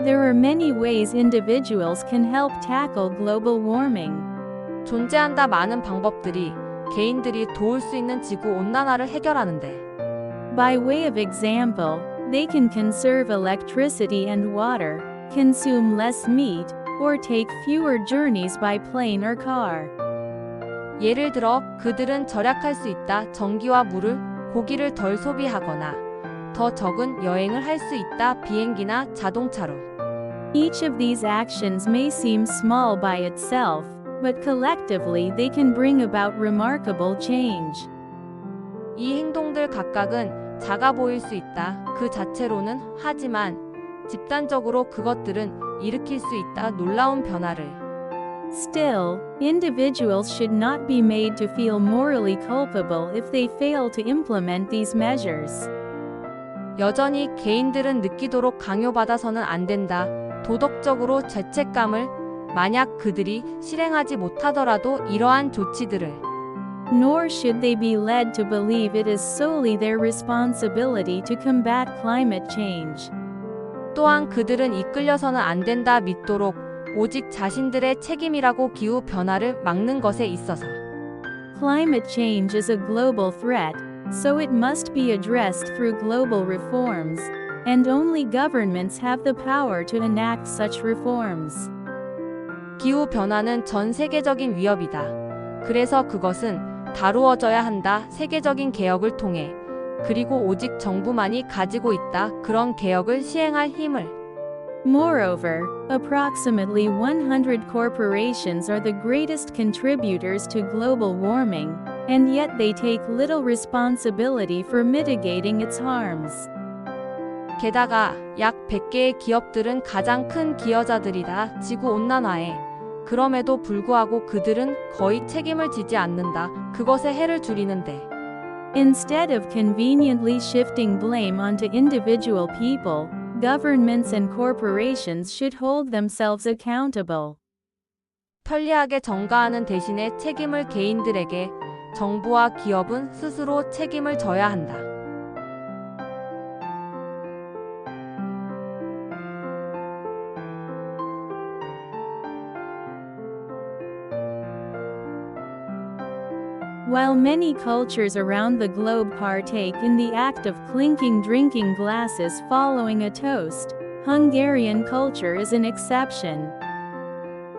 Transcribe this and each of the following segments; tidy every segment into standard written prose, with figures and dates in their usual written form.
There are many ways individuals can help tackle global warming. 존재한다 많은 방법들이 개인들이 도울 수 있는 지구 온난화를 해결하는데. By way of example, they can conserve electricity and water, consume less meat, or take fewer journeys by plane or car. 예를 들어 그들은 절약할 수 있다. 전기와 물을, 고기를 덜 소비하거나 더 적은 여행을 할 수 있다. 비행기나 자동차로. Each of these actions may seem small by itself, but collectively they can bring about remarkable change. 이 행동들 각각은 작아 보일 수 있다. 그 자체로는 하지만 집단적으로 그것들은 일으킬 수 있다. 놀라운 변화를. Still, individuals should not be made to feel morally culpable if they fail to implement these measures. 여전히 개인들은 느끼도록 강요받아서는 안 된다. 도덕적으로 죄책감을 만약 그들이 실행하지 못하더라도 이러한 조치들을 Nor should they be led to believe it is solely their responsibility to combat climate change. 또한 그들은 이끌려서는 안 된다 믿도록 오직 자신들의 책임이라고 기후 변화를 막는 것에 있어서. Climate change is a global threat, so it must be addressed through global reforms, and only governments have the power to enact such reforms. 기후 변화는 전 세계적인 위협이다. 그래서 그것은 다루어져야 한다. 세계적인 개혁을 통해. 그리고 오직 정부만이 가지고 있다. 그런 개혁을 시행할 힘을. Moreover, approximately 100 corporations are the greatest contributors to global warming, and yet they take little responsibility for mitigating its harms. 게다가 약 100개의 기업들은 가장 큰 기여자들이다. 지구 온난화에. 그럼에도 불구하고 그들은 거의 책임을 지지 않는다. 그것의 해를 줄이는데. Instead of conveniently shifting blame onto individual people, governments and corporations should hold themselves accountable. 편리하게 전가하는 대신에 책임을 개인들에게, 정부와 기업은 스스로 책임을 져야 한다. While many cultures around the globe partake in the act of clinking drinking glasses following a toast, Hungarian culture is an exception.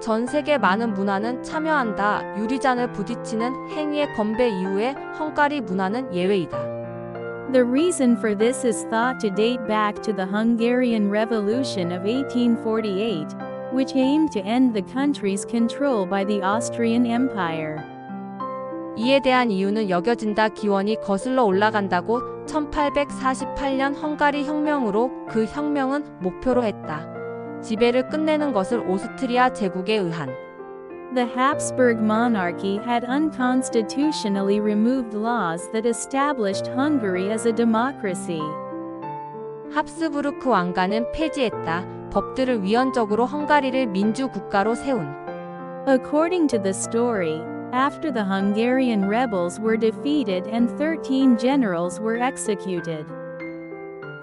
전 세계 많은 문화는 참여한다. 유리잔을 부딪히는 행위의 건배 이후에 헝가리 문화는 예외이다. The reason for this is thought to date back to the Hungarian Revolution of 1848, which aimed to end the country's control by the Austrian Empire. 이에 대한 이유는 여겨진다. 기원이 거슬러 올라간다고 1848년 헝가리 혁명으로 그 혁명은 목표로 했다. 지배를 끝내는 것을 오스트리아 제국에 의한. The Habsburg monarchy had unconstitutionally removed laws that established Hungary as a democracy. 합스부르크 왕가는 폐지했다. 법들을 위헌적으로 헝가리를 민주국가로 세운. According to the story, after the Hungarian rebels were defeated and 13 generals were executed.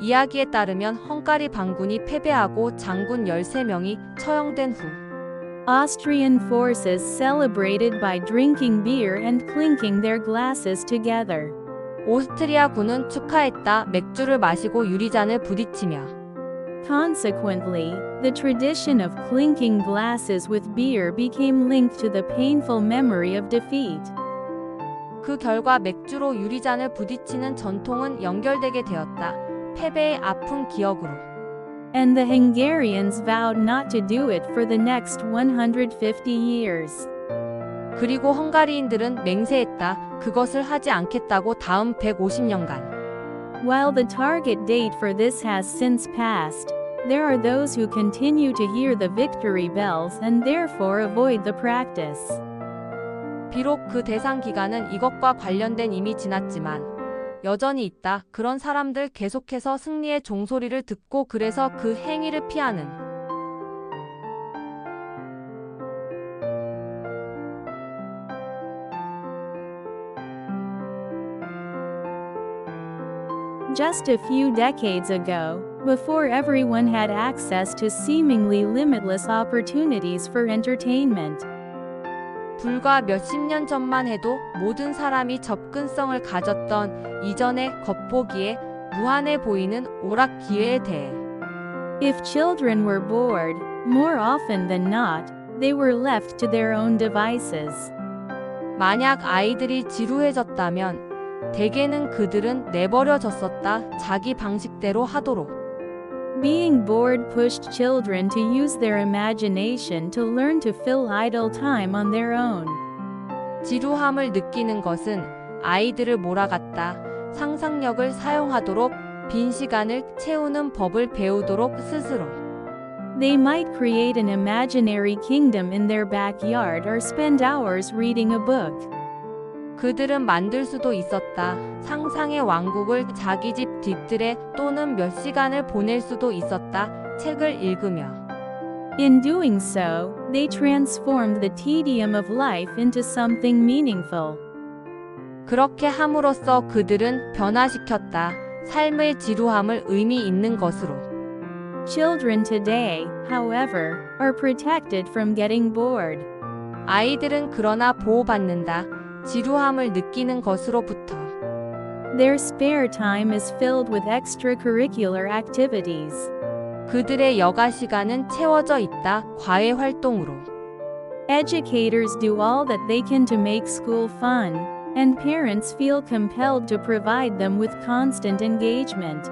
이야기에 따르면 헝가리 반군이 패배하고 장군 13명이 처형된 후 Austrian forces celebrated by drinking beer and clinking their glasses together. 오스트리아 군은 축하했다. 맥주를 마시고 유리잔을 부딪히며. Consequently, the tradition of clinking glasses with beer became linked to the painful memory of defeat. 그 결과 맥주로 유리잔을 부딪히는 전통은 연결되게 되었다. 패배의 아픈 기억으로. And the Hungarians vowed not to do it for the next 150 years. 그리고 헝가리인들은 맹세했다. 그것을 하지 않겠다고 다음 150년간. While the target date for this has since passed, there are those who continue to hear the victory bells and therefore avoid the practice. 비록 그 대상 기간은 이것과 관련된 이미 지났지만 여전히 있다. 그런 사람들 계속해서 승리의 종소리를 듣고 그래서 그 행위를 피하는. Just a few decades ago, Before everyone had access to seemingly limitless opportunities for entertainment. 불과 몇십 년 전만 해도 모든 사람이 접근성을 가졌던 이전의 겉보기에 무한해 보이는 오락 기회에 대해 If children were bored, more often than not, they were left to their own devices. 만약 아이들이 지루해졌다면 대개는 그들은 내버려졌었다. 자기 방식대로 하도록. Being bored pushed children to use their imagination to learn to fill idle time on their own. 지루함을 느끼는 것은 아이들을 몰아갔다. 상상력을 사용하도록 빈 시간을 채우는 법을 배우도록 스스로. They might create an imaginary kingdom in their backyard or spend hours reading a book. 그들은 만들 수도 있었다. 상상의 왕국을 자기 집 뒤뜰에 또는 몇 시간을 보낼 수도 있었다. 책을 읽으며. In doing so, they transformed the tedium of life into something meaningful. 그렇게 함으로써 그들은 변화시켰다. 삶의 지루함을 의미 있는 것으로. Children today, however, are protected from getting bored. 아이들은 그러나 보호받는다. 지루함을 느끼는 것으로부터. Their spare time is filled with extracurricular activities. 그들의 여가 시간은 채워져 있다. 과외 활동으로. Educators do all that they can to make school fun, and parents feel compelled to provide them with constant engagement.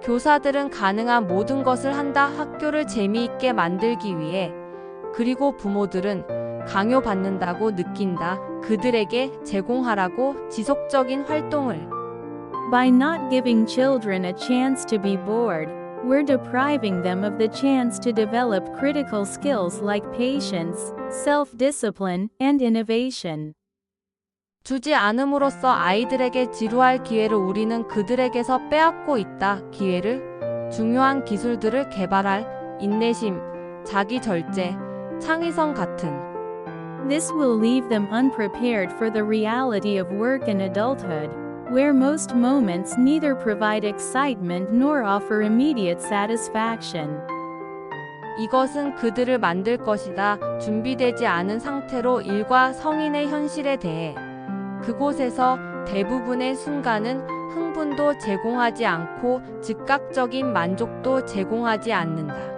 교사들은 가능한 모든 것을 한다. 학교를 재미있게 만들기 위해. 그리고 부모들은 강요받는다고 느낀다. 그들에게 제공하라고 지속적인 활동을. By not giving children a chance to be bored, we're depriving them of the chance to develop critical skills like patience, self-discipline, and innovation. 주지 않음으로써 아이들에게 지루할 기회를 우리는 그들에게서 빼앗고 있다. 기회를, 중요한 기술들을 개발할 인내심, 자기 절제, 창의성 같은. This will leave them unprepared for the reality of work and adulthood, where most moments neither provide excitement nor offer immediate satisfaction. 이것은 그들을 만들 것이다. 준비되지 않은 상태로 일과 성인의 현실에 대해. 그곳에서 대부분의 순간은 흥분도 제공하지 않고 즉각적인 만족도 제공하지 않는다.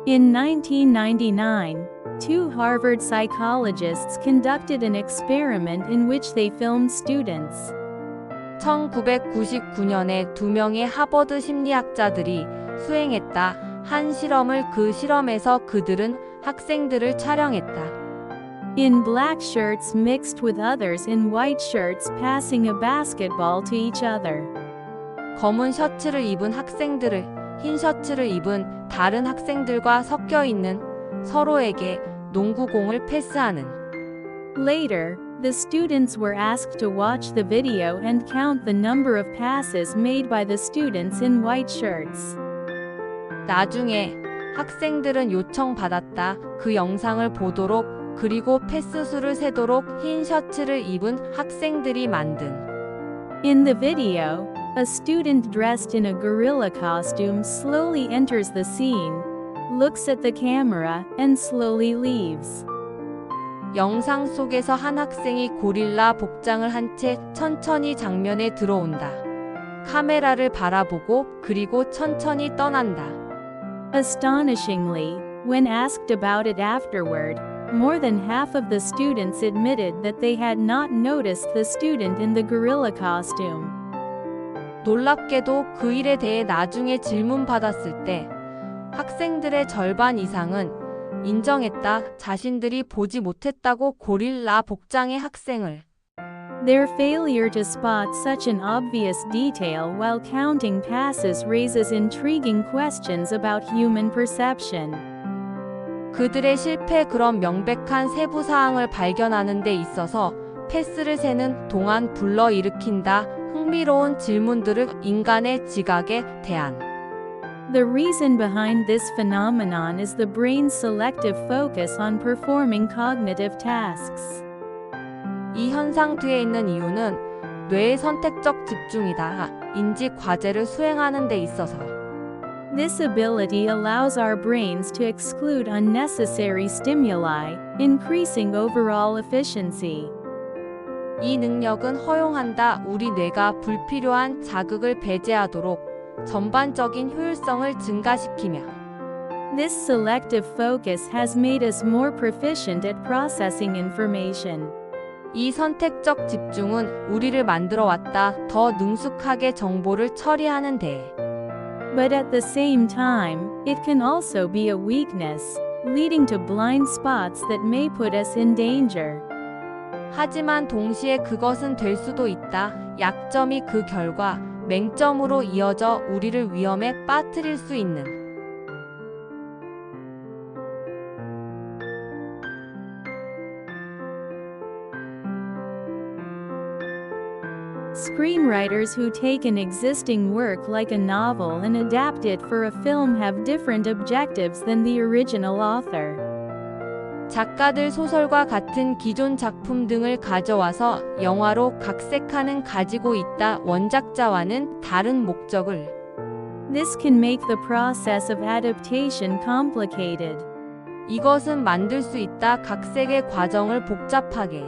In 1999, two Harvard psychologists conducted an experiment in which they filmed students. 1999년에 두 명의 하버드 심리학자들이 수행했다. 한 실험을 그 실험에서 그들은 학생들을 촬영했다. In black shirts mixed with others in white shirts passing a basketball to each other. 검은 셔츠를 입은 학생들을 흰 셔츠를 입은 다른 학생들과 섞여 있는 서로에게 농구공을 패스하는. Later, the students were asked to watch the video and count the number of passes made by the students in white shirts. 나중에 학생들은 요청받았다. 그 영상을 보도록 그리고 패스 수를 세도록 흰 셔츠를 입은 학생들이 만든. In the video, a student dressed in a gorilla costume slowly enters the scene, looks at the camera, and slowly leaves. 영상 속에서 한 학생이 고릴라 복장을 한 채 천천히 장면에 들어온다. 카메라를 바라보고 그리고 천천히 떠난다. Astonishingly, when asked about it afterward, more than half of the students admitted that they had not noticed the student in the gorilla costume. 놀랍게도 그 일에 대해 나중에 질문받았을 때 학생들의 절반 이상은 인정했다. 자신들이 보지 못했다고 고릴라 복장의 학생을. Their failure to spot such an obvious detail while counting passes raises intriguing questions about human perception. 그들의 실패 그런 명백한 세부 사항을 발견하는 데 있어서 패스를 세는 동안 불러일으킨다. 흥미로운 질문들을 인간의 지각에 대한. The reason behind this phenomenon is the brain's selective focus on performing cognitive tasks. 이 현상 뒤에 있는 이유는 뇌의 선택적 집중이다. 인지 과제를 수행하는 데 있어서. This ability allows our brains to exclude unnecessary stimuli, increasing overall efficiency. 이 능력은 허용한다. 우리 뇌가 불필요한 자극을 배제하도록 전반적인 효율성을 증가시키며 This selective focus has made us more proficient at processing information. 이 선택적 집중은 우리를 만들어 왔다. 더 능숙하게 정보를 처리하는 데. But at the same time, it can also be a weakness, leading to blind spots that may put us in danger. 하지만 동시에 그것은 될 수도 있다. 약점이 그 결과 맹점으로 이어져 우리를 위험에 빠뜨릴 수 있는. Screenwriters who take an existing work like a novel and adapt it for a film have different objectives than the original author. 작가들 소설과 같은 기존 작품 등을 가져와서 영화로 각색하는 가지고 있다. 원작자와는 다른 목적을. This can make the process of adaptation complicated. 이것은 만들 수 있다. 각색의 과정을 복잡하게.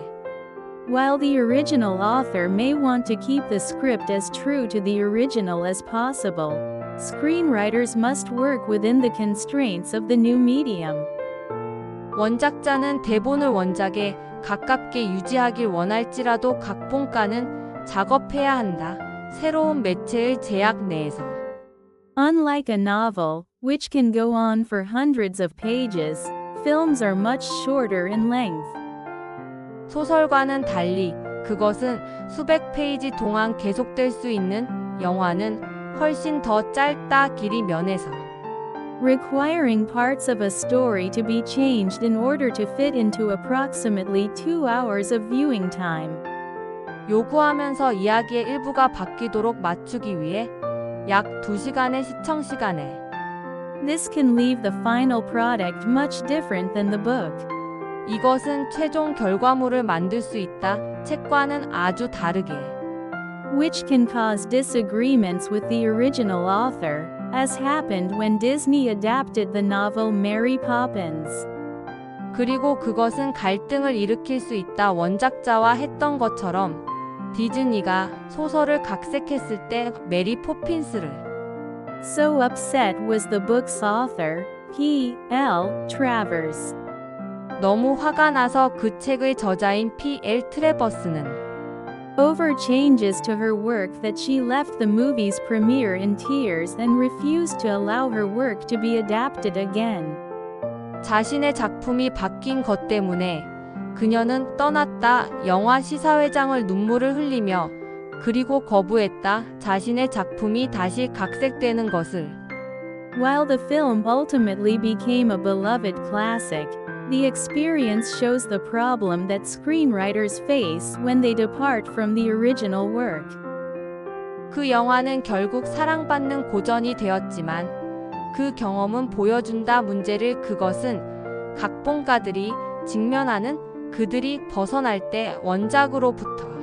While the original author may want to keep the script as true to the original as possible, screenwriters must work within the constraints of the new medium. 원작자는 대본을 원작에 가깝게 유지하길 원할지라도 각본가는 작업해야 한다. 새로운 매체의 제약 내에서. Unlike a novel, which can go on for hundreds of pages, films are much shorter in length. 소설과는 달리 그것은 수백 페이지 동안 계속될 수 있는 영화는 훨씬 더 짧다. 길이 면에서. Requiring parts of a story to be changed in order to fit into approximately 2 hours of viewing time. 요구하면서 이야기의 일부가 바뀌도록 맞추기 위해 약 2시간의 시청 시간에. This can leave the final product much different than the book. 이것은 최종 결과물을 만들 수 있다. 책과는 아주 다르게. Which can cause disagreements with the original author, as happened when Disney adapted the novel Mary Poppins. 그리고 그것은 갈등을 일으킬 수 있다. 원작자와 했던 것처럼 디즈니가 소설을 각색했을 때 메리 포핀스를. So upset was the book's author, P.L. Travers. 너무 화가 나서 그 책의 저자인 P.L. 트래버스는 over changes to her work that she left the movie's premiere in tears and refused to allow her work to be adapted again. 자신의 작품이 바뀐 것 때문에 그녀는 떠났다. 영화 시사회장을 눈물을 흘리며 그리고 거부했다. 자신의 작품이 다시 각색되는 것을. While the film ultimately became a beloved classic, the experience shows the problem that screenwriters face when they depart from the original work. 그 영화는 결국 사랑받는 고전이 되었지만 그 경험은 보여준다. 문제를 그것은 각본가들이 직면하는 그들이 벗어날 때 원작으로부터